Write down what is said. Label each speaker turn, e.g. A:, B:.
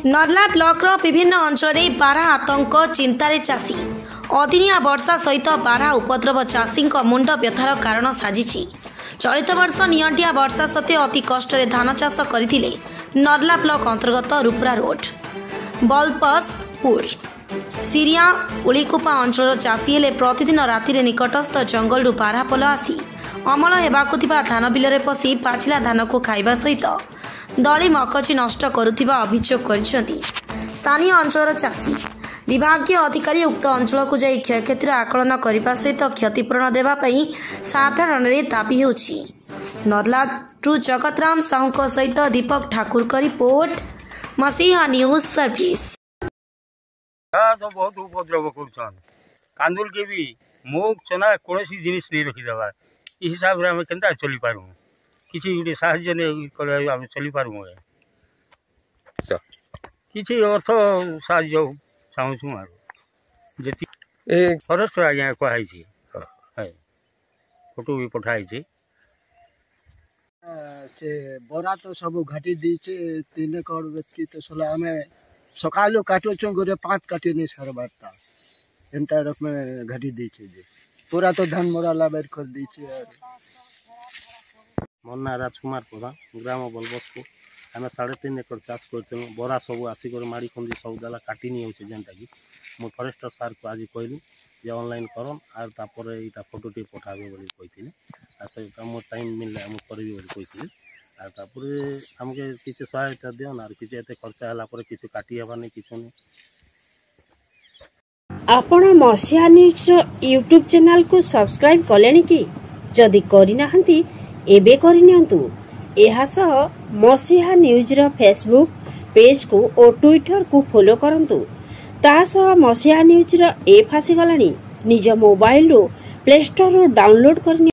A: नर्ला blocker विभिन्न अंचल बारा आतंक चिंतार चाषी अदिनिया वर्षा सहित बारा उपद्रव चाषी मुंड व्यथार कारण साजिश। चलित वर्ष नियंटिया वर्षा सत्वे अति कष्ट धान चाष करते नर्ला ब्लॉक अंतर्गत रुप्रा रोड बल्पसपुर सीरिया उलीकुपा अंचल चाषी हेले प्रतिदिन राति निकटस्थ जंगल बारा पोल आसी अमल होगा धान बिल पशि पाचिला धान को खाइबा सहित दली मकची नष्ट करुथिबा अभियोग करिसेंती स्थानीय अंचल चाषी। विभागीय अधिकारी उक्त अंचल को जाई क्षयक्षतिर आकलन करने सहित क्षतिपूरण देवा पई साधारण दाबी होछि। नर्ला टू जगतराम साहू सहित दीपक ठाकुर का रिपोर्ट मसीहा न्यूज सर्विस।
B: तो बहुत उपद्रव कर कांदुल के भी मुख चना कौन जिनिस नहीं रखीदे हिसाब से आम के चली पारू किसी गोटे साहाଯ୍य नहीं आम चली पारू किसी अर्थ साहाଯ୍य चाहूँ जी फरेस्ट आज्ञा कहुई फोटो भी पठाई
C: से बरा तो सब घाटी दीचे 3 एकड़ व्यक्ति तो सला आम सका काटो गोटे 5 काटे नहीं सार बारता एंता रकम घाटी दीचे पूरा तो धान मोरा लाबर कर दीचे।
D: मोर ना राजकुमार प्रधान ग्राम बल्पसपुर आम 3.5 एकड़ चाष कर बरा सब आसिक माड़ी खुंदी सब देला काटी नहीं होचे जेनटा कि मो फरेस्टर सार को आज कहली जे ऑनलाइन करन आर तापर एटा फोटो टी पठाबे बोली कहिथिले आ से मो टाइम मिलले हम करबी बोली कहिथिले आ तापर हमके किछ सहायता दियन आर किछ एते खर्चा हला पर किछ काटी हेबा नै किछ नै।
E: आपण मसीहा न्यूज यूट्यूब चैनल को सब्सक्राइब कलेनी कि जदि करिना हंती एबे करिनियंतु एहा सह मसीहा न्यूज रो फेसबुक पेज को और ट्विटर को फॉलो करंतु ता सह मसीहा न्यूज रो ऐप आसी गलानी निज मोबाइल रो प्ले स्टोर रो डाउनलोड करनी।